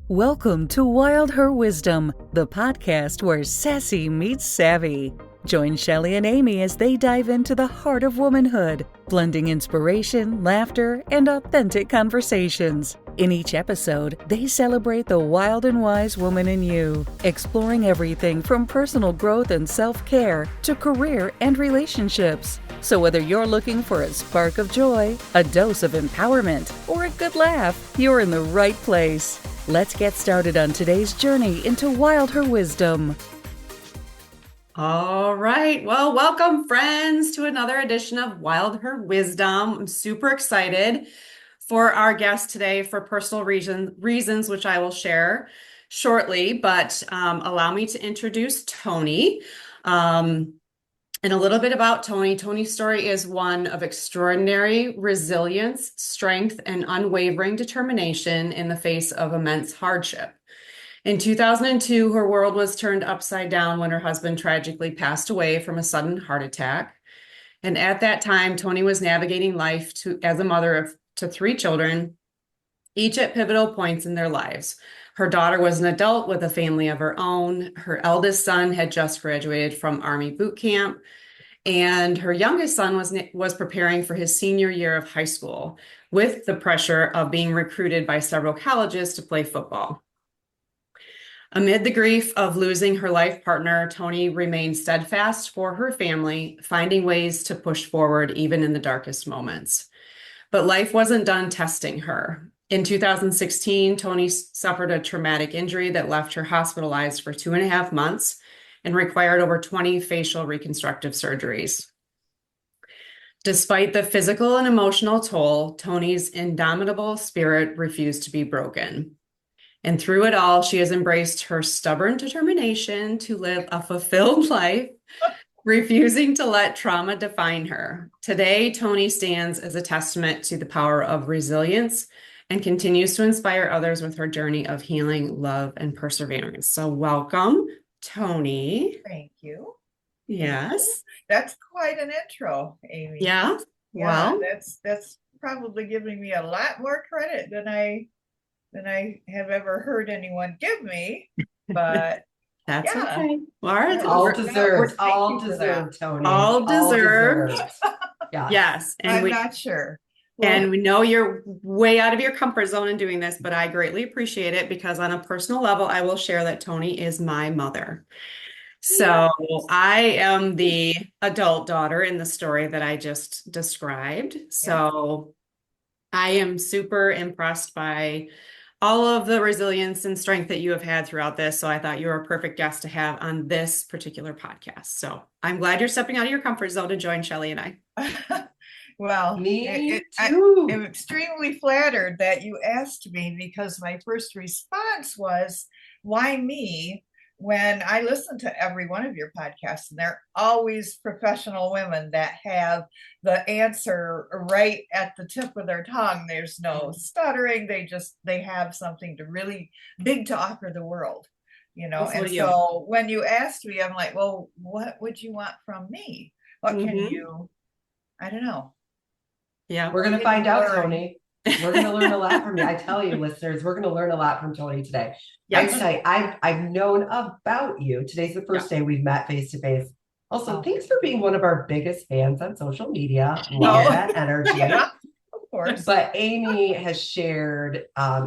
Welcome to Wild Her Wisdom, the podcast where sassy meets savvy. Join Shelley and Amy as they dive into the heart of womanhood, blending inspiration, laughter, and authentic conversations. In each episode, they celebrate the wild and wise woman in you, exploring everything from personal growth and self-care to career and relationships. So whether you're looking for a spark of joy, a dose of empowerment, or a good laugh, you're in the right place. Let's get started on today's journey into Wild Her Wisdom. All right. Well, welcome, friends, to another edition of Wild Her Wisdom. I'm super excited for our guest today for personal reasons, which I will share shortly. But allow me to introduce Toni. And a little bit about Toni. Toni's story is one of extraordinary resilience, strength, and unwavering determination in the face of immense hardship. In 2002, her world was turned upside down when her husband tragically passed away from a sudden heart attack. And at that time, Toni was navigating life as a mother to 3 children, each at pivotal points in their lives. Her daughter was an adult with a family of her own. Her eldest son had just graduated from Army boot camp, and her youngest son was preparing for his senior year of high school with the pressure of being recruited by several colleges to play football. Amid the grief of losing her life partner, Toni remained steadfast for her family, finding ways to push forward even in the darkest moments. But life wasn't done testing her. In 2016, Toni suffered a traumatic injury that left her hospitalized for 2.5 months and required over 20 facial reconstructive surgeries. Despite the physical and emotional toll, Toni's indomitable spirit refused to be broken. And through it all, she has embraced her stubborn determination to live a fulfilled life, refusing to let trauma define her. Today, Toni stands as a testament to the power of resilience and continues to inspire others with her journey of healing, love, and perseverance. So welcome, Toni. Thank you. Yes. That's quite an intro, Amy. Yeah. Well, that's probably giving me a lot more credit than I have ever heard anyone give me. But that's yeah. okay. All right. It's all deserved. All deserved, Toni. All deserved. Yeah. Yes. And I'm not sure. And we know you're way out of your comfort zone in doing this, but I greatly appreciate it because on a personal level, I will share that Toni is my mother. So I am the adult daughter in the story that I just described. So I am super impressed by all of the resilience and strength that you have had throughout this. So I thought you were a perfect guest to have on this particular podcast. So I'm glad you're stepping out of your comfort zone to join Shelley and I. Well, me too. I'm extremely flattered that you asked me because my first response was, why me? When I listen to every one of your podcasts, and they're always professional women that have the answer right at the tip of their tongue. There's no stuttering. They have something to really big to offer the world, And so when you asked me, I'm like, well, what would you want from me? What can you, I don't know. Yeah. We're going to find out, Toni. We're going to learn a lot from you. I tell you, listeners, we're going to learn a lot from Toni today. Yes. I've known about you. Today's the first day we've met face to face. Also, thanks for being one of our biggest fans on social media. Love that energy. Yeah, of course. But Amy has shared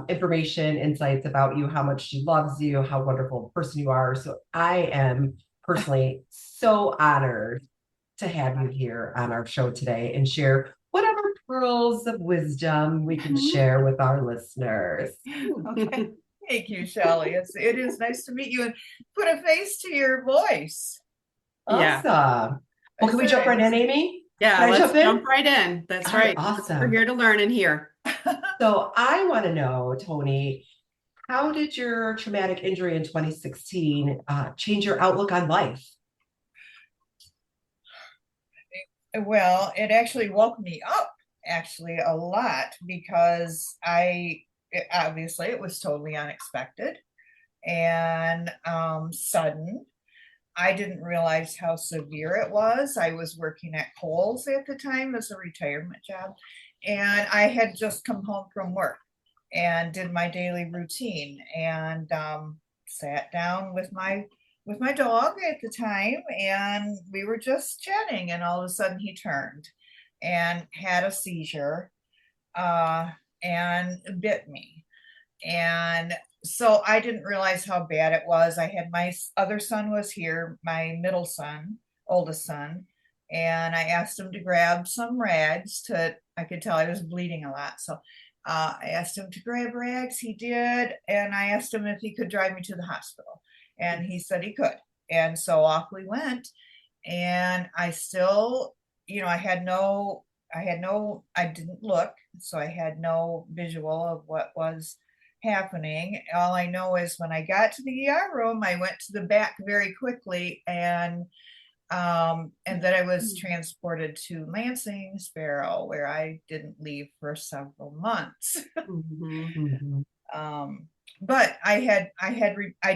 information, insights about you, how much she loves you, how wonderful a person you are. So I am personally so honored to have you here on our show today and share whatever pearls of wisdom we can share with our listeners. Okay. Thank you, Shelley. It is nice to meet you and put a face to your voice. Awesome. Well, can we jump right in, Amy? Yeah, let's jump right in. That's right. Awesome. We're here to learn and hear. So I want to know, Toni, how did your traumatic injury in 2016 change your outlook on life? Well, it actually woke me up a lot because obviously it was totally unexpected and sudden. I didn't realize how severe it was. I was working at Kohl's at the time as a retirement job, and I had just come home from work. and did my daily routine, and sat down with my dog at the time, and we were just chatting, and all of a sudden he turned and had a seizure, uh, and bit me. And so I didn't realize how bad it was. I had my other son was here, my middle son, oldest son, and I asked him to grab some rags I could tell I was bleeding a lot. So I asked him to grab rags. He did. And I asked him if he could drive me to the hospital. And he said he could. And so off we went. And I still, I didn't look. So I had no visual of what was happening. All I know is when I got to the ER room, I went to the back very quickly, and then I was transported to Lansing Sparrow, where I didn't leave for several months. But I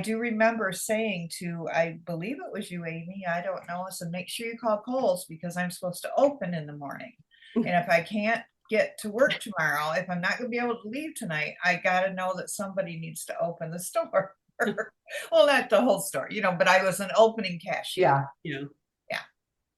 do remember saying to, I believe it was you, Amy, I don't know, so make sure you call Kohl's because I'm supposed to open in the morning. And if I can't get to work tomorrow, if I'm not going to be able to leave tonight, I got to know that somebody needs to open the store. Well, not the whole store, but I was an opening cashier. Yeah.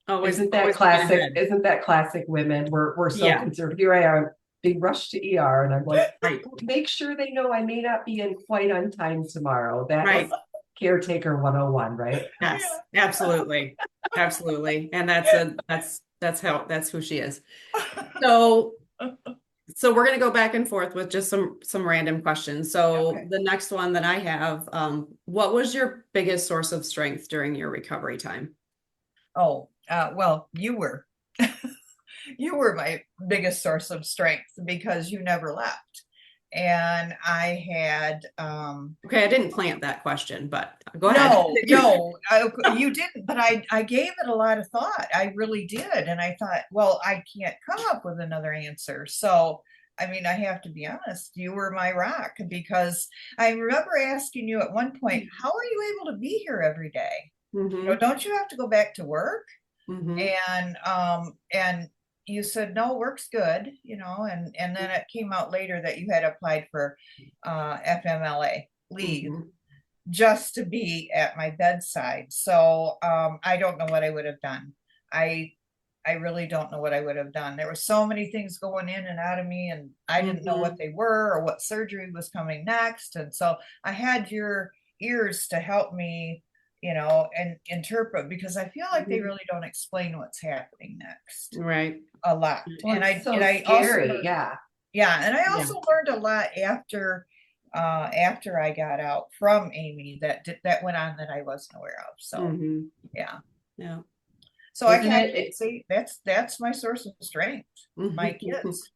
Oh, isn't that classic? Isn't that classic women? We're so concerned. Here I am, big rush to ER, and I'm like, make sure they know I may not be in quite on time tomorrow. That is caretaker 101, right? Yes, absolutely. Absolutely. And that's who she is. So we're going to go back and forth with just some random questions. So the next one that I have, what was your biggest source of strength during your recovery time? Well, you were my biggest source of strength because you never left. And I had, okay, I didn't plant that question, but go ahead. No, you didn't, but I gave it a lot of thought. I really did. And I thought, well, I can't come up with another answer. So, I mean, I have to be honest, you were my rock, because I remember asking you at one point, how are you able to be here every day? Don't you have to go back to work? And you said, no, work's good, and then it came out later that you had applied for FMLA leave just to be at my bedside. So I don't know what I would have done. I really don't know what I would have done. There were so many things going in and out of me, and I didn't know what they were or what surgery was coming next. And so I had your ears to help me, and interpret, because I feel like they really don't explain what's happening next. Right. A lot. Well, and I scary. Also, and I also learned a lot after I got out from Amy that went on that I wasn't aware of. So yeah. So I can't say that's my source of strength. My kids.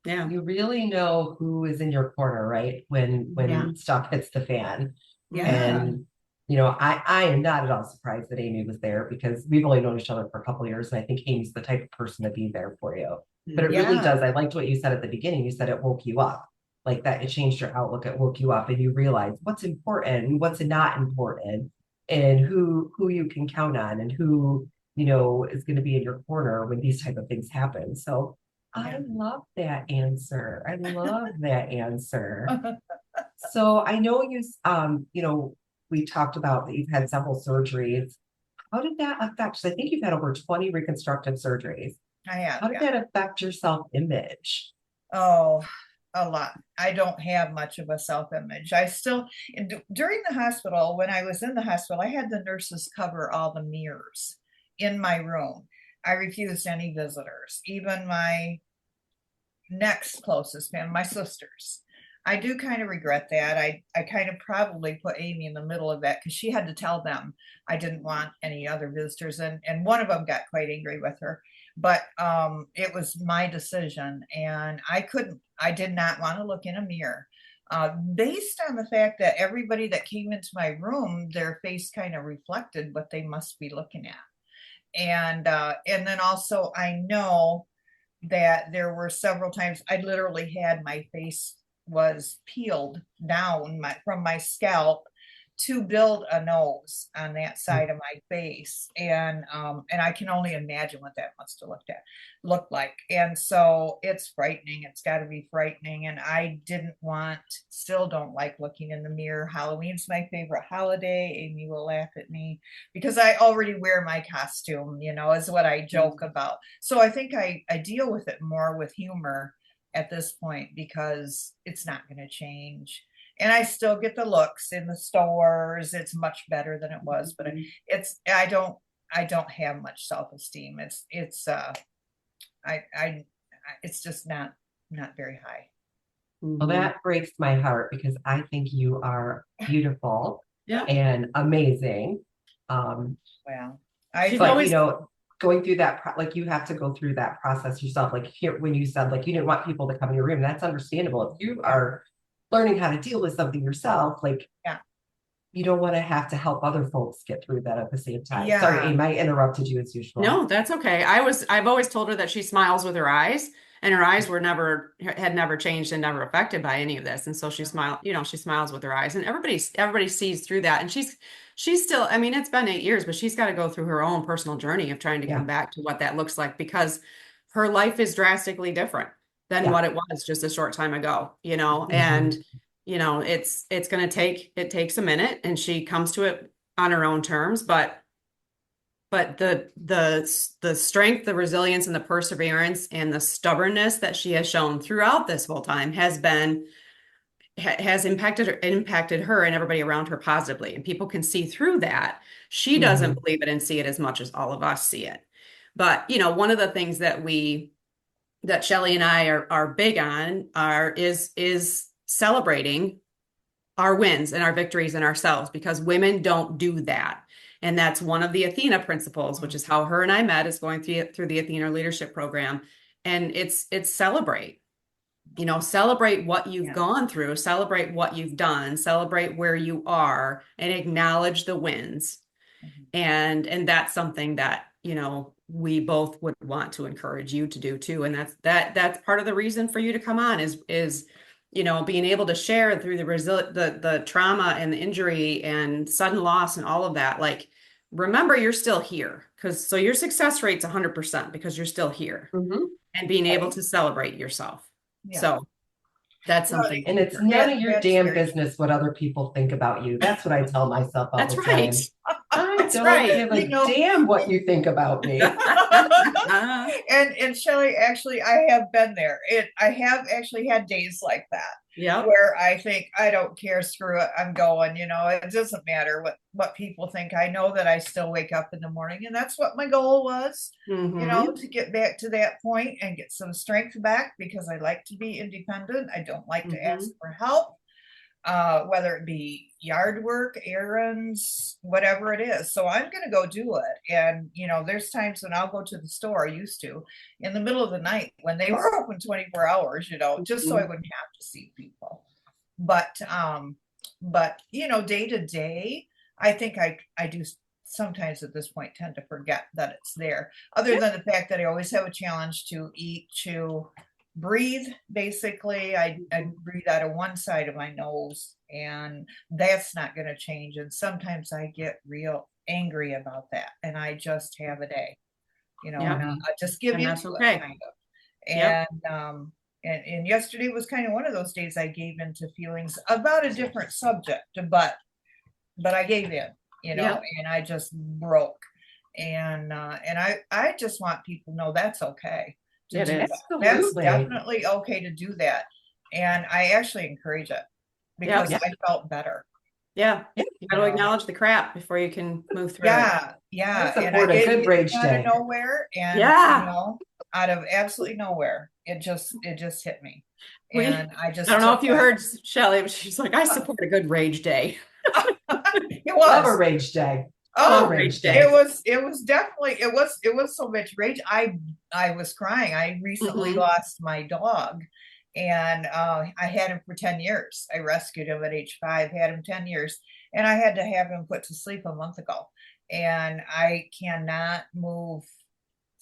Yeah. You really know who is in your corner, right? When stuff hits the fan. Yeah. And I am not at all surprised that Amy was there, because we've only known each other for a couple of years, and I think Amy's the type of person to be there for you. But it really does. I liked what you said at the beginning. You said it woke you up, like that. It changed your outlook. It woke you up, and you realized what's important and what's not important, and who you can count on, and who is going to be in your corner when these type of things happen. So I love that answer. I love that answer. So I know we talked about that you've had several surgeries. How did that affect? So I think you've had over 20 reconstructive surgeries. I have. How did that affect your self-image? Oh, a lot. I don't have much of a self-image. During the hospital, when I was in the hospital, I had the nurses cover all the mirrors in my room. I refused any visitors, even my next closest family, my sisters. I do kind of regret that. I kind of probably put Amy in the middle of that, because she had to tell them I didn't want any other visitors. And one of them got quite angry with her, but it was my decision, and I did not want to look in a mirror, based on the fact that everybody that came into my room, their face kind of reflected what they must be looking at. And then also I know that there were several times I literally had my face was peeled down from my scalp to build a nose on that side of my face. And I can only imagine what that must have looked like. And so it's frightening. It's got to be frightening. And I still don't like looking in the mirror. Halloween's my favorite holiday. Amy will laugh at me because I already wear my costume, is what I joke about. So I think I deal with it more with humor at this point because it's not going to change. And I still get the looks in the stores. It's much better than it was, but I don't have much self-esteem. It's just not very high. Well, that breaks my heart because I think you are beautiful Yeah. and amazing. Well, Going through that, like you have to go through that process yourself. Like here, when you said like you didn't want people to come in your room, that's understandable. If you are learning how to deal with something yourself, like you don't want to have to help other folks get through that at the same time. Yeah. Sorry, Amy, I interrupted you as usual. No, that's okay. I've always told her that she smiles with her eyes, and her eyes had never changed and never affected by any of this. And so she smiles with her eyes, and everybody sees through that. And she's still, I mean, it's been 8 years, but she's got to go through her own personal journey of trying to come back to what that looks like, because her life is drastically different than what it was just a short time ago, and it takes a minute, and she comes to it on her own terms, but the strength, the resilience, and the perseverance and the stubbornness that she has shown throughout this whole time has impacted her and everybody around her positively. And people can see through that. She doesn't believe it and see it as much as all of us see it. But, one of the things that Shelley and I are big on is celebrating our wins and our victories in ourselves, because women don't do that. And that's one of the Athena principles, which is how her and I met, is going through the Athena leadership program. And it's celebrate, celebrate what you've gone through, celebrate what you've done, celebrate where you are, and acknowledge the wins. And that's something that, we both would want to encourage you to do too. And that's part of the reason for you to come on is being able to share through the trauma and the injury and sudden loss and all of that. Like, remember, you're still here, so your success rate's 100% because you're still here, and being able to celebrate yourself. Yeah. So that's something. And it's none of your damn business what other people think about you. That's what I tell myself all the time. I don't give a damn what you think about me. And Shelley, actually, I have been there. I have actually had days like that. Yeah. Where I think, I don't care, screw it, I'm going, it doesn't matter what people think. I know that I still wake up in the morning, and that's what my goal was, to get back to that point and get some strength back, because I like to be independent. I don't like to ask for help, whether it be yard work, errands, whatever it is. So I'm going to go do it. And, there's times when I'll go to the store, I used to, in the middle of the night when they were open 24 hours, just so I wouldn't have to see people. But day to day, I think I do sometimes at this point tend to forget that it's there, other than the fact that I always have a challenge to eat, chew, breathe. Basically, I breathe out of one side of my nose, and that's not going to change. And sometimes I get real angry about that, and I just have a day, and I just give into it, kind of. And yesterday was kind of one of those days I gave into feelings about a different subject, but I gave in, and I just broke. And I just want people to know that's okay. That's definitely okay to do that. And I actually encourage it, because I felt better. Yeah. You got to acknowledge the crap before you can move through it. Yeah. And I get good rage out day. Of nowhere, and out of absolutely nowhere, it just hit me. And I don't know if you heard Shelley, but she's like, I support a good rage day. It was love a rage day. Oh, rage day. It was definitely, it was so much rage. I was crying. I recently lost my dog, and I had him for 10 years. I rescued him at age 5, had him 10 years, and I had to have him put to sleep a month ago. And I cannot move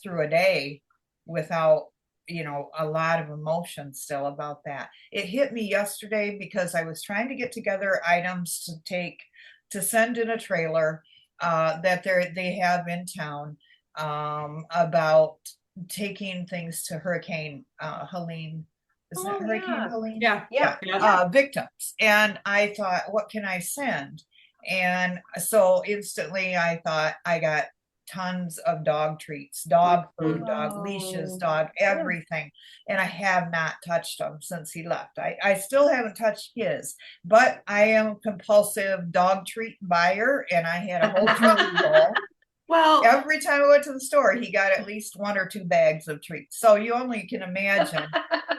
through a day without, a lot of emotion still about that. It hit me yesterday because I was trying to get together items to take to send in a trailer that they have in town about taking things to Hurricane Helene. Is that Hurricane Helene? Yeah. Victims. And I thought, what can I send? And so instantly I thought, I got tons of dog treats, dog food, dog leashes, dog everything. And I have not touched them since he left. I still haven't touched his, but I am a compulsive dog treat buyer, and I had a whole trolley full. Well, Every time I went to the store, he got at least 1 or 2 bags of treats. So you only can imagine.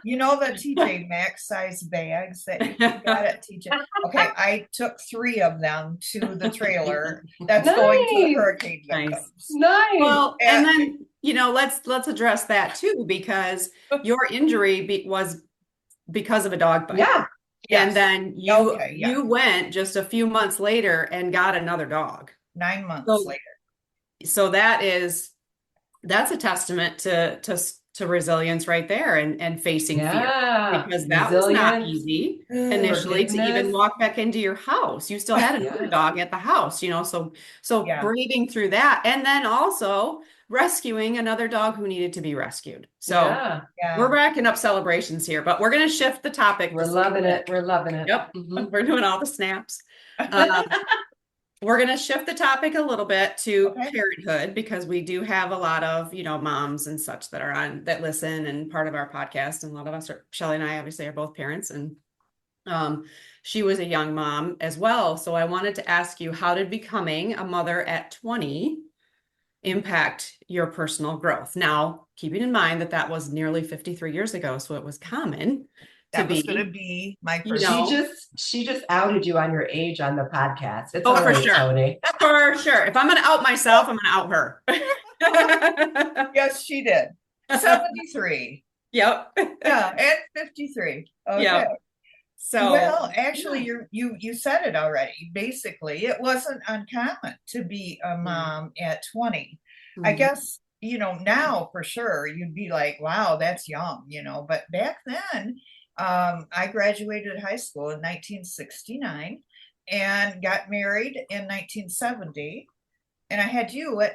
You know the TJ Maxx size bags that you got at TJ? Okay, I took 3 of them to the trailer that's going to the hurricane victims. Nice. Well, and then, let's address that too, because your injury was because of a dog bite. Yeah. And then you went just a few months later and got another dog. 9 months later. So that's a testament to resilience right there, and facing fear, because that was not easy initially to even walk back into your house. You still had another dog at the house, so braving through that, and then also rescuing another dog who needed to be rescued. So we're racking up celebrations here, but we're going to shift the topic. We're loving it. We're loving it. Yep. We're doing all the snaps. We're going to shift the topic a little bit to parenthood, because we do have a lot of, moms and such that listen and part of our podcast. And a lot of us Shelley and I obviously are both parents, and she was a young mom as well. So I wanted to ask you, how did becoming a mother at 20 impact your personal growth? Now, keeping in mind that was nearly 53 years ago. So it was common. That was going to be my first. She just outed you on your age on the podcast. It's for sure, Toni. For sure. If I'm going to out myself, I'm going to out her. Yes, she did. 73. Yep. Yeah, and 53. Okay. Yep. So, well, actually, you said it already. Basically, it wasn't uncommon to be a mom at 20. I guess, now for sure you'd be like, wow, that's young, but back then, I graduated high school in 1969 and got married in 1970, and I had you in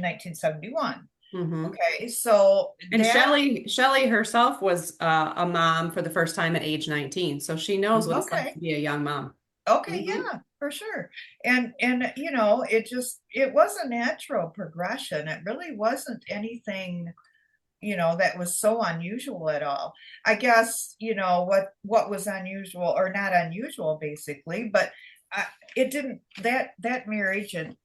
1971. Okay, so Shelley herself was a mom for the first time at age 19, so she knows what it's like to be a young mom. Okay, yeah, for sure. And it was a natural progression. It really wasn't anything that was so unusual at all. I guess, what was unusual, or not unusual basically, but it didn't, that marriage and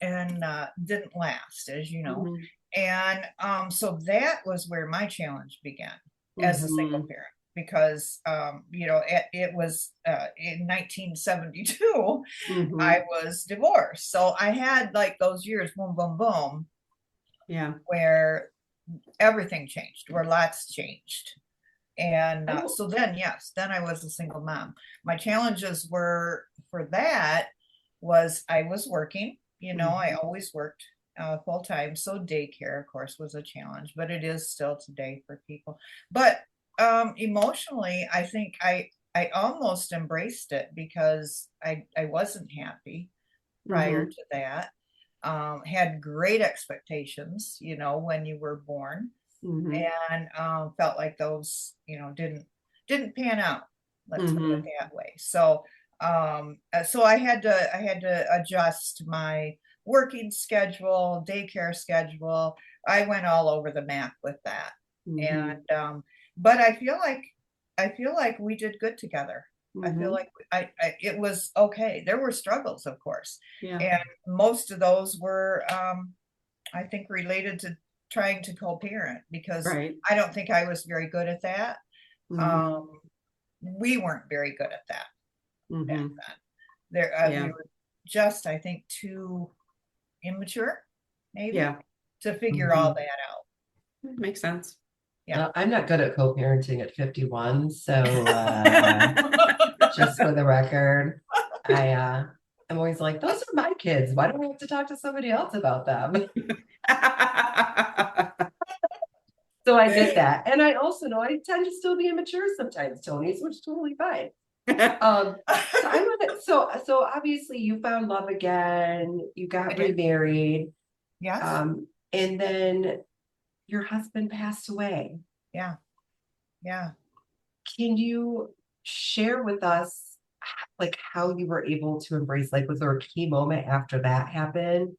didn't last, as you know. And so that was where my challenge began as a single parent, because it was in 1972 I was divorced. So I had like those years, boom, boom, boom, where everything changed, where lots changed. And so then I was a single mom. My challenges were for that was I was working, I always worked full time. So daycare, of course, was a challenge, but it is still today for people. But emotionally, I think I almost embraced it, because I wasn't happy prior to that. Had great expectations, when you were born, and felt like those, didn't pan out. Let's put it that way. So, so I had to adjust my working schedule, daycare schedule. I went all over the map with that, and but I feel like we did good together. I feel like it was okay. There were struggles, of course. And most of those were, I think, related to trying to co-parent, because I don't think I was very good at that. We weren't very good at that back then. We were just, I think, too immature, maybe, to figure all that out. Makes sense. I'm not good at co-parenting at 51, so just for the record, I'm always like, those are my kids. Why don't we have to talk to somebody else about them? So I did that. And I also know I tend to still be immature sometimes, Toni, so it's totally fine. So I want so obviously you found love again, you I got did. remarried, Yes. and then your husband passed away. Yeah. Yeah. Can you share with us like how you were able to embrace, like, was there a key moment after that happened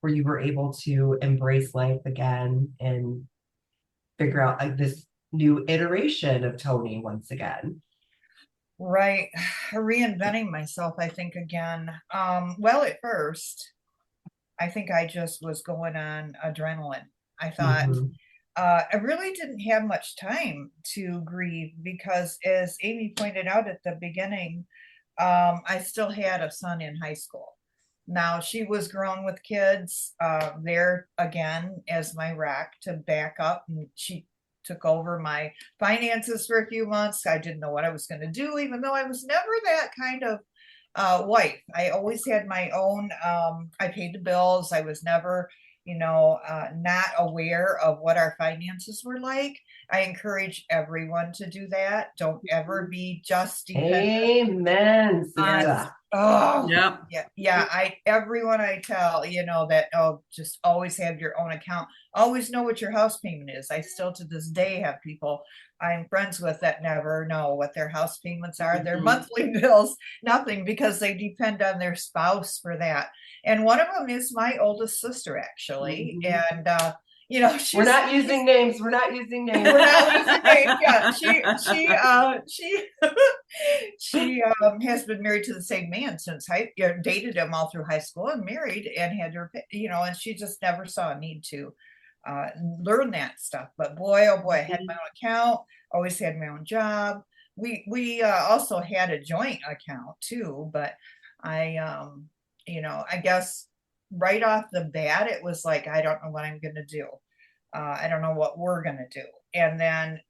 where you were able to embrace life again and figure out like this new iteration of Toni once again? Right. Reinventing myself, I think, again. Well, at first, I think I just was going on adrenaline. I thought Mhm. I really didn't have much time to grieve because, as Amy pointed out at the beginning, I still had a son in high school. Now she was grown with kids, there again as my rock to back up, and she took over my finances for a few months. I didn't know what I was going to do, even though I was never that kind of wife. I always had my own. I paid the bills. I was never, not aware of what our finances were like. I encourage everyone to do that. Don't ever be just dependent Amen, on. Yes. sister. Oh, Yep. yeah. Everyone I tell, that, just always have your own account. Always know what your house payment is. I still to this day have people I'm friends with that never know what their house payments are, their Mhm. monthly bills, nothing, because they depend on their spouse for that. And one of them is my oldest sister, actually. Mhm. And We're she's not using names. We're not using names. we're not using names. Yeah, she she has been married to the same man since dated him all through high school and married and had her, and she just never saw a need to learn that stuff. But boy, oh boy, I had my own account, always had my own job. We also had a joint account too, but I guess right off the bat, it was like, I don't know what I'm going to do. I don't know what we're going to do. And then,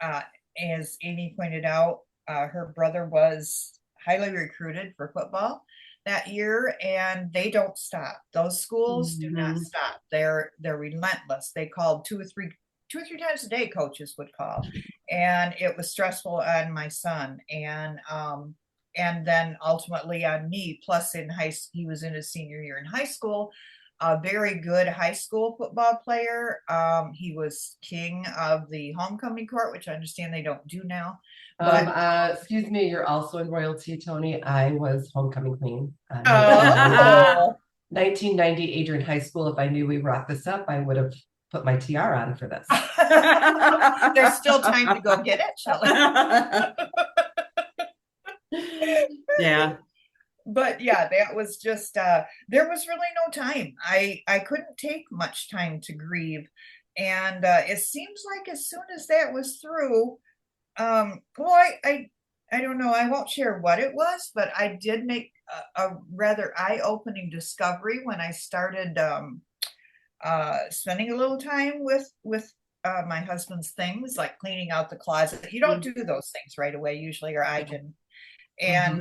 uh, as Amy pointed out, her brother was highly recruited for football that year, and they don't stop. Those schools do not Mhm. stop. They're relentless. They called two or three times a day. Coaches would call, and it was stressful on my son, and then ultimately on me. Plus, he was in his senior year in high school, a very good high school football player. He was king of the homecoming court, which I understand they don't do now. But Excuse me, you're also in royalty, Toni. I was homecoming queen. 1990, oh, 1990 Adrian High School. If I knew we brought this up, I would have put my tiara on for this. there's still time to go get it, Shelley. Yeah. But yeah, that was just there was really no time. I couldn't take much time to grieve, and it seems like as soon as that was through, well, I don't know. I won't share what it was, but I did make a rather eye-opening discovery when I started spending a little time with my husband's things, like cleaning out the closet. You don't do those things right away usually, or I didn't. And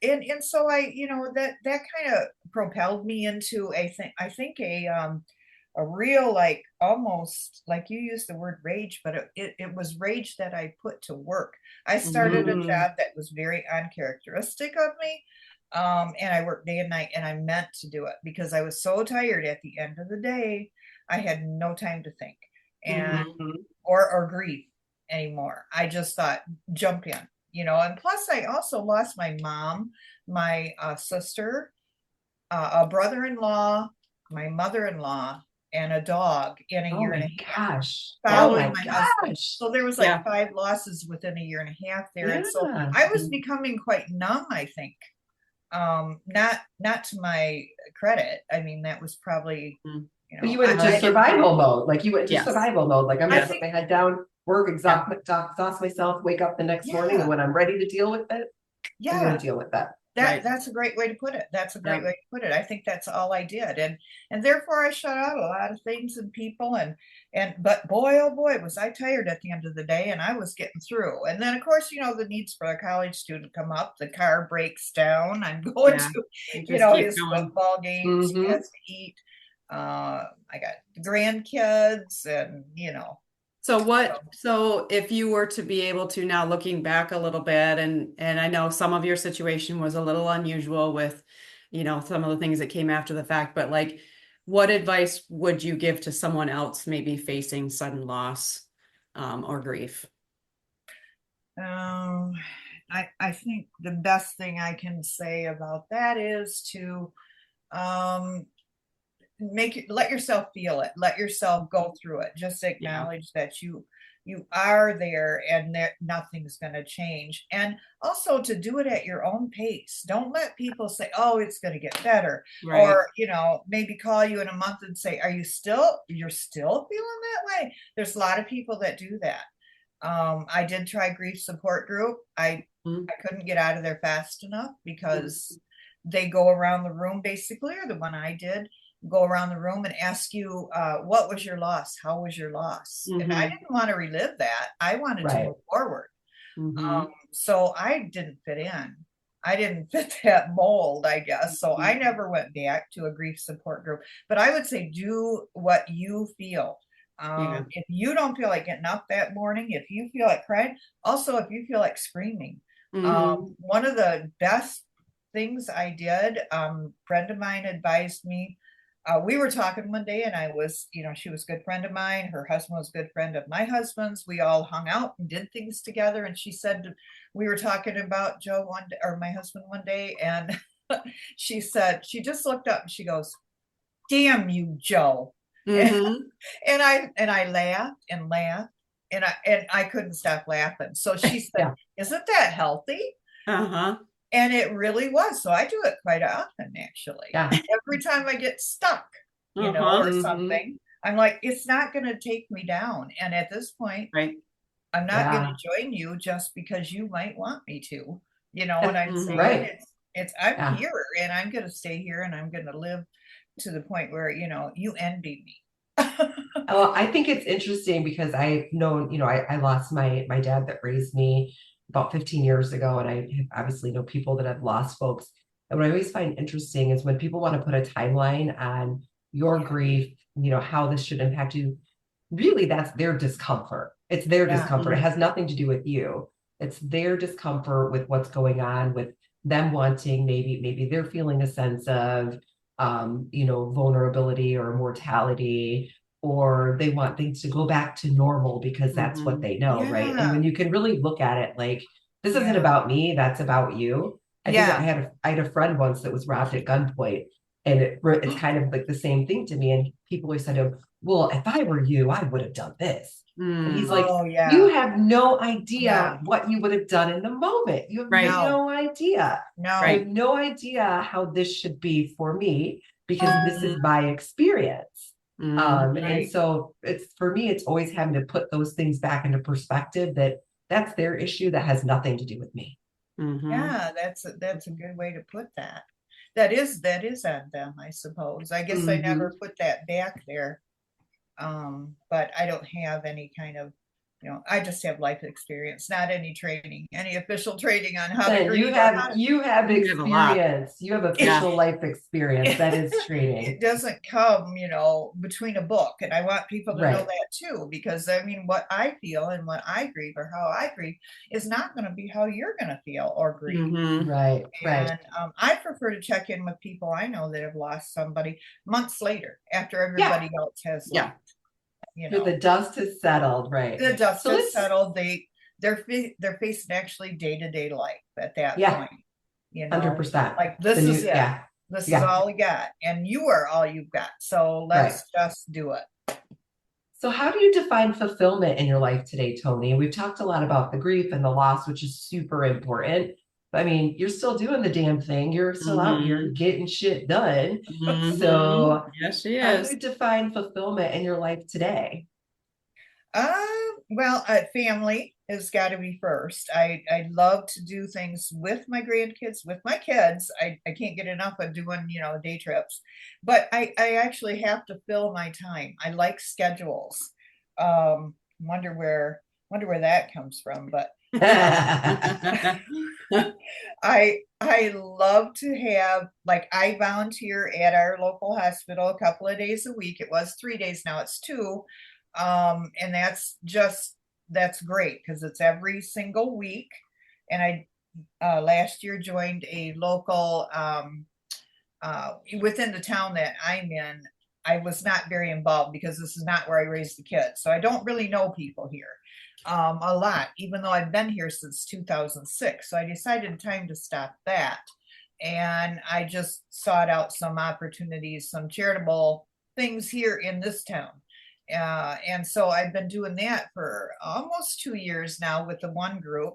and so that kind of propelled me into I think a real, like, almost like you used the word rage, but it was rage that I put to work. I started a Mhm. job that was very uncharacteristic of me. And I worked day and night, and I meant to do it because I was so tired at the end of the day. I had no time to think and Mhm. or grieve anymore. I just thought, jump in, and plus I also lost my mom, my sister, a brother-in-law, my mother-in-law, and a dog in a Oh year and my a half gosh. Oh following my my husband. gosh. So there was like Yeah. 5 losses within a year and a half there. And so Yeah. I was becoming quite numb, I think. Not to my credit. I mean, that was probably, Mm. But you went into I survival mode. Like you went into Yes. survival mode. Like I'm I gonna put think, my head down, work, exhaust myself, wake up the next morning, and yeah, when I'm ready to deal with it, I'm gonna yeah. deal with that. Right. That's a great way to put it. That's a great Yep. way to put it. I think that's all I did. And therefore I shut out a lot of things and people, but boy, oh boy, was I tired at the end of the day, and I was getting through. And then of course, the needs for a college student come up. The car breaks down. I'm going Yeah. to, You just keep his going. football games. He Mm-hmm. has to eat. I got grandkids, and So if you were to be able to now looking back a little bit, and I know some of your situation was a little unusual with, some of the things that came after the fact, but like, what advice would you give to someone else maybe facing sudden loss, or grief? Um, I think the best thing I can say about that is to um, let yourself feel it, let yourself go through it. Just Yeah. acknowledge that you are there and that nothing's going to change. And also to do it at your own pace. Don't let people say, oh, it's going to get better. Right. Or, maybe call you in a month and say, you're still feeling that way? There's a lot of people that do that. I did try grief support group. Mhm. I couldn't get out of there fast enough because they go around the room basically, or the one I did, go around the room and ask you, what was your loss? How was your loss? And I Mhm. didn't want to relive that. I wanted to Right. move forward. Mhm. So I didn't fit in. I didn't fit that mold, I guess. So I never went back to a grief support group. But I would say do what you feel. Yeah. If you don't feel like getting up that morning, if you feel like crying, also if you feel like screaming. Mhm. One of the best things I did, friend of mine advised me. We were talking one day, and she was a good friend of mine. Her husband was a good friend of my husband's. We all hung out and did things together. And she said, we were talking about Joe one day, or my husband one day, and she said, she just looked up and she goes, "Damn you, Joe." And, Mhm. and I laughed and laughed, and I couldn't stop laughing. So she said, Yeah. "Isn't that healthy?" Uh-huh. And it really was. So I do it quite often, actually. Yeah. Every time I get stuck, Uh-huh. or Mhm. something, I'm like, it's not going to take me down. And at this point, Right. I'm not going Yeah. to join you just because you might want me to. You know what I'm saying? Mhm. Right. I'm Yeah. here and I'm going to stay here and I'm going to live to the point where, you envy me. Well, I think it's interesting because I've known, I lost my dad that raised me about 15 years ago, and I have obviously know people that have lost folks. And what I always find interesting is when people want to put a timeline on your Yeah. grief, how this should impact you. Really, that's their discomfort. It's their Yeah. discomfort. It has nothing to do with you. It's their discomfort with what's going on, with them wanting, maybe they're feeling a sense of vulnerability or mortality, or they want things to go back to normal because that's what Mhm. they know, right? And Yeah. when you can really look at it like, this isn't Yeah. about me, that's about you. I think Yeah. I had a friend once that was robbed at gunpoint, and it's kind of like the same thing to me. And people always said to him, well, if I were you, I would have done this. And he's Mm. like, Oh, you yeah. have no Yeah. idea what you would have done in the moment. You have Right. No, no idea. You no. have Right. no idea how this should be for me because this is Mhm. my experience. And Mhm. so it's for me, it's always having to put those things back into perspective that that's their issue that has nothing to do with me. Mhm. Yeah, that's a good way to put that. That is on them, I suppose. I guess I Mhm. never put that back there. But I don't have any kind of, I just have life experience, not any training, any official training on how to Then you grieve or have how to. you have You have a lot. experience. You have Yeah. official life experience. That is training. It doesn't come, between a book. And I want people to know Right. that too, because I mean, what I feel and what I grieve or how I grieve is not going to be how you're going to feel or grieve. Mhm. Right. Right. And I prefer to check in with people I know that have lost somebody months later after Yeah. everybody else has Yeah. left. You The know, dust has settled. Right. the dust So has let's settled. They're facing actually day-to-day life at that yeah, point. You know, 100%. like The this is new it. yeah. This is Yeah. all we got, and you are all you've got. So Right. let's just do it. So, how do you define fulfillment in your life today, Toni? We've talked a lot about the grief and the loss, which is super important. But I mean, you're still doing the damn thing. You're still out here Mhm. getting shit done. Mhm. So, Yes, she how do is. you define fulfillment in your life today? Well, family has got to be first. I love to do things with my grandkids, with my kids. I can't get enough of doing, day trips, but I actually have to fill my time. I like schedules. Wonder where that comes from, but um, I love to have, like, I volunteer at our local hospital a couple of days a week. It was 3 days, now it's two. And that's great because it's every single week. And I last year joined a local within the town that I'm in. I was not very involved because this is not where I raised the kids. So I don't really know people here a lot, even though I've been here since 2006. So I decided time to stop that. And I just sought out some opportunities, some charitable things here in this town. And so I've been doing that for almost 2 years now with the one group.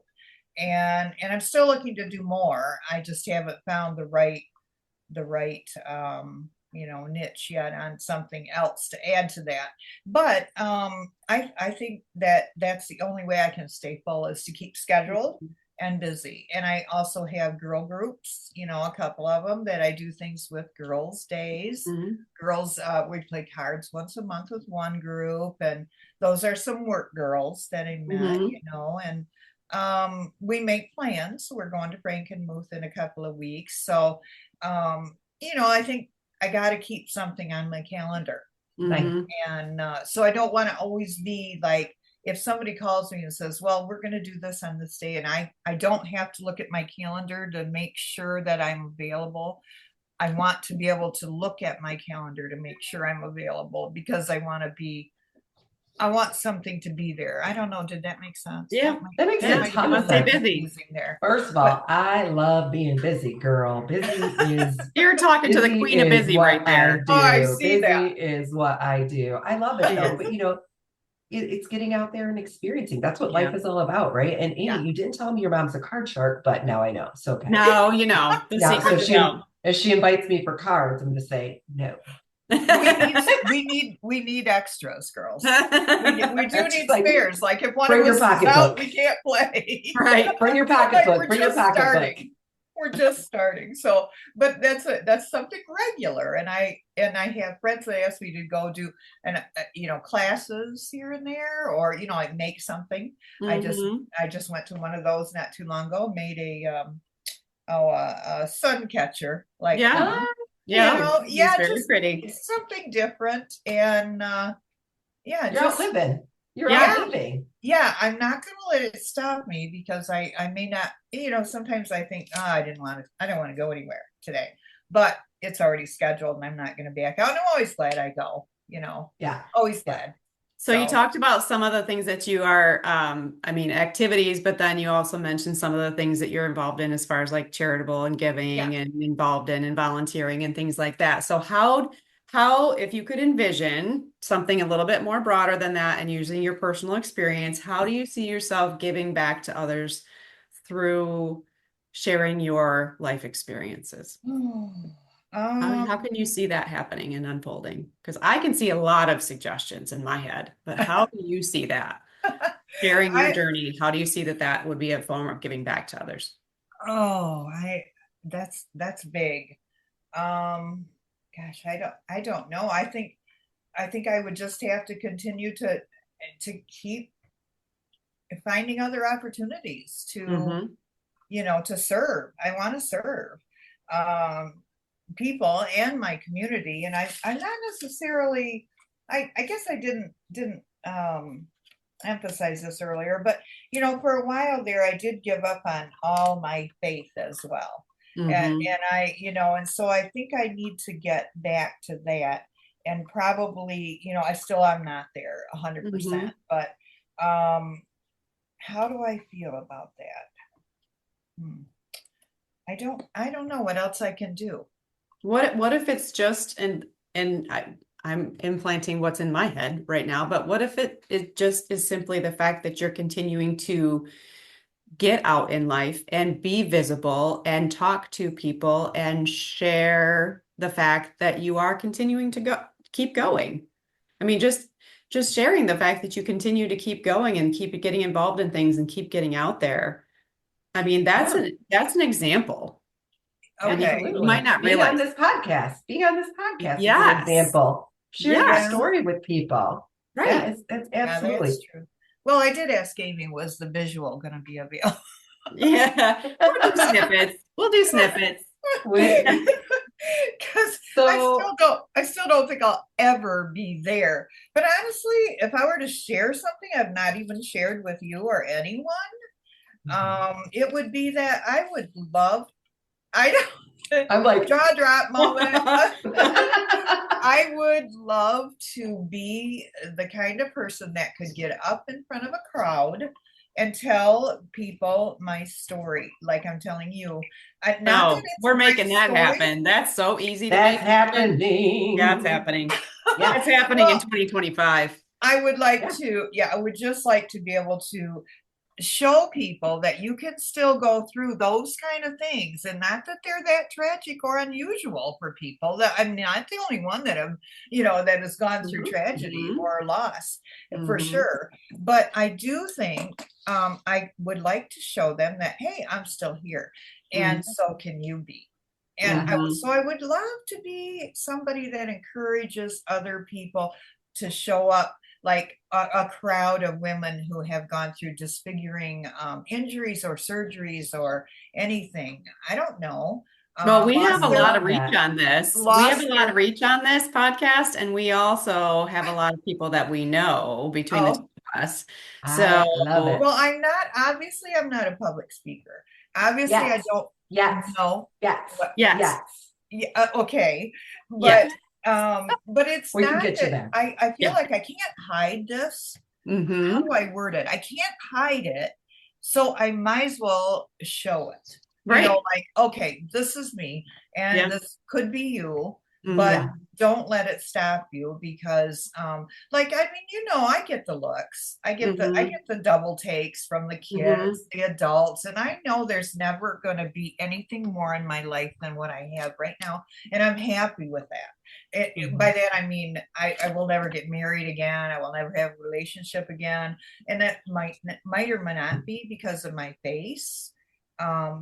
And I'm still looking to do more. I just haven't found the right niche yet on something else to add to that. But I think that that's the only way I can stay full is to keep scheduled and busy. And I also have girl groups, a couple of them that I do things with, girls days. Girls, we play cards once a month with one group, and those are some work girls that I met, and we make plans. We're going to Frankenmuth in a couple of weeks. So I think I got to keep something on my calendar. And so I don't want to always be like, if somebody calls me and says, well, we're going to do this on this day, and I don't have to look at my calendar to make sure that I'm available. I want to be able to look at my calendar to make sure I'm available because I want something to be there. I don't know. Did that make sense? Yeah, that makes sense. You must stay busy there. First of all, I love being busy, girl. Busy is you're talking to the queen of busy right there. I see busy is what I do. I love it though, but it's getting out there and experiencing. That's what life is all about, right? And Amy, you didn't tell me your mom's a card shark, but now I know. So okay. No, the secret. So if she invites me for cards, I'm going to say no. we need extras, girls. We do need spares. Like if one of us is out, we can't play. Right. Bring your pocketbook. Bring your pocketbook. We're just starting. So, but that's something regular. And I have friends that ask me to go do classes here and there, or like make something. I just went to one of those not too long ago. Made a sun catcher. Like very pretty. Something different. And you're out living. You're out living. Yeah, I'm not going to let it stop me because I may not, sometimes I think, I don't want to go anywhere today, but it's already scheduled and I'm not going to back out. And I'm always glad I go, always glad. So you talked about some of the things that you are, activities, but then you also mentioned some of the things that you're involved in as far as like charitable and giving and involved in and volunteering and things like that. So how, if you could envision something a little bit more broader than that and using your personal experience, how do you see yourself giving back to others through sharing your life experiences? How can you see that happening and unfolding? Because I can see a lot of suggestions in my head, but how do you see that? Sharing your journey, how do you see that would be a form of giving back to others? That's big. Gosh, I don't know. I think I would just have to continue to keep finding other opportunities to, to serve. I want to serve people and my community. And I'm not necessarily, I guess I didn't emphasize this earlier, but, for a while there, I did give up on all my faith as well. And I, and so I think I need to get back to that, and probably, I still am not there 100%, but how do I feel about that? I don't know what else I can do. What if it's just, and I'm implanting what's in my head right now, but what if it just is simply the fact that you're continuing to get out in life and be visible and talk to people and share the fact that you are continuing to keep going. I mean, just sharing the fact that you continue to keep going and keep getting involved in things and keep getting out there. I mean, that's an example. Okay. You might not realize. Being on this podcast is an example. Share your story with people. Right. That's absolutely that's true. Well, I did ask Amy, was the visual going to be available? Yeah. We'll do snippets. Because I still don't think I'll ever be there. But honestly, if I were to share something I've not even shared with you or anyone, it would be that I would love, I don't, I'm like, jaw drop moment. I would love to be the kind of person that could get up in front of a crowd and tell people my story, like I'm telling you. Not No, that it's we're my making that story. happen. That's so easy to that's make happen. happening. Yeah, it's happening. Yeah. It's happening in Well, 2025. I would like to, I would just like to be able to show people that you can still go through those kind of things, and not that they're that tragic or unusual for people. That I'm not the only one that have, that has gone through tragedy or loss, for sure. But I do think I would like to show them that, hey, I'm still here, and so can you be. And I would love to be somebody that encourages other people to show up, like a crowd of women who have gone through disfiguring injuries or surgeries or anything. I don't know. Well, we have a lost their- lot of reach on this. We have lost a lot their- of reach on this podcast, and we also have a lot of people that we know between the two of us. So, I love it. Well, I'm not a public speaker. Obviously, I Yes. don't Yes. know. Yes. yes. Yes. Yeah, okay. Yes. But it's We can not get you that there. I feel Yeah. like I can't hide this. How Mm-hmm. do I word it? I can't hide it. So I might as well show it. Right. Like, okay, this is me, and Yeah. this could be you, Mhm. but Yeah. don't let it stop you, because like, I mean, I get the looks. I get the double takes from the kids, the adults, and I know there's never going to be anything more in my life than what I have right now, and I'm happy with that. By that I mean I will never get married again. I will never have a relationship again, and that might or might not be because of my face.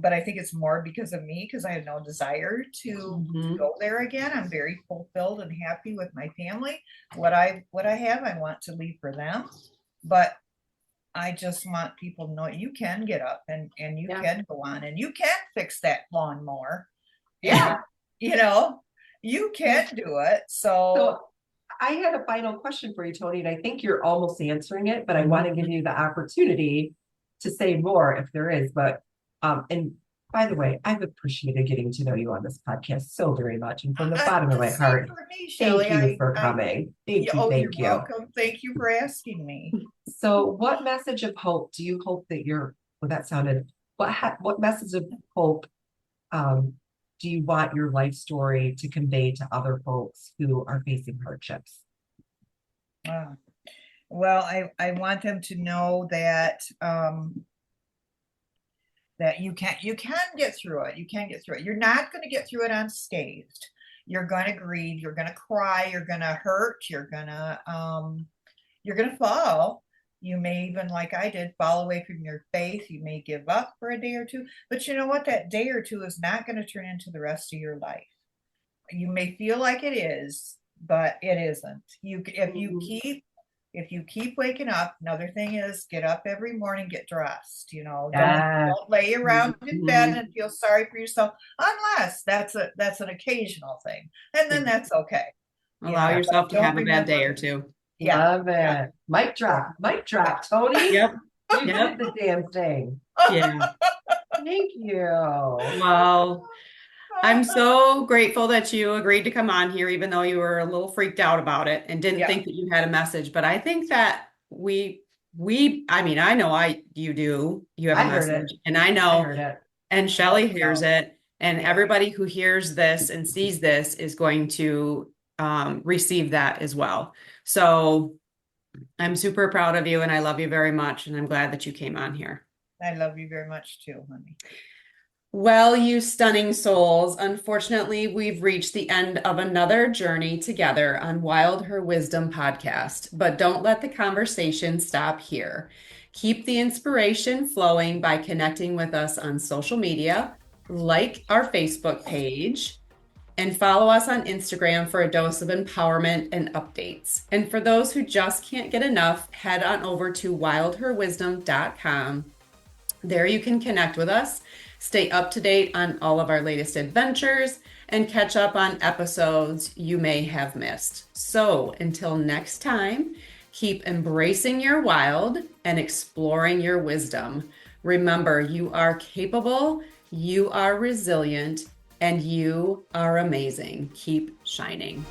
But I think it's more because of me, because I have no desire to go there again. I'm very fulfilled and happy with my family. What I have, I want to leave for them. But I just want people to know you can get up and you can go on, and you can fix that lawnmower. Yeah. And, you can do it. So I had a final question for you, Toni, and I think you're almost answering it, but I want to give you the opportunity to say more if there is. But and by the way, I've appreciated getting to know you on this podcast so very much, and from the bottom of my same heart, for me, Shelley. thank you for coming. Thank you, you're thank you. welcome. Thank you for asking me. So, what message of hope do you hope that what message of hope do you want your life story to convey to other folks who are facing hardships? Well, I want them to know that that you can get through it. You can get through it. You're not going to get through it unscathed. You're going to grieve. You're going to cry. You're going to hurt. You're going to fall. You may even, like I did, fall away from your faith. You may give up for a day or two. But you know what? That day or two is not going to turn into the rest of your life. You may feel like it is, but it isn't. If you keep waking up, another thing is get up every morning, get dressed, don't lay around in bed and feel sorry for yourself, unless that's an occasional thing. And then that's okay. Allow yourself to have a bad day or two. Yeah. Love it. Mic drop, Toni. Yep. You did the damn thing. Yeah. Thank you. Well, I'm so grateful that you agreed to come on here, even though you were a little freaked out about it and didn't think that you had a message. But I think that I know you do. You have a message, and I know, heard it. And Shelley hears it, and everybody who hears this and sees this is going to receive that as well. So I'm super proud of you, and I love you very much, and I'm glad that you came on here. I love you very much too, honey. Well, you stunning souls, unfortunately, we've reached the end of another journey together on Wild Her Wisdom podcast, but don't let the conversation stop here. Keep the inspiration flowing by connecting with us on social media, like our Facebook page, and follow us on Instagram for a dose of empowerment and updates. And for those who just can't get enough, head on over to wildherwisdom.com. There you can connect with us, stay up to date on all of our latest adventures, and catch up on episodes you may have missed. So until next time, keep embracing your wild and exploring your wisdom. Remember, you are capable, you are resilient, and you are amazing. Keep shining.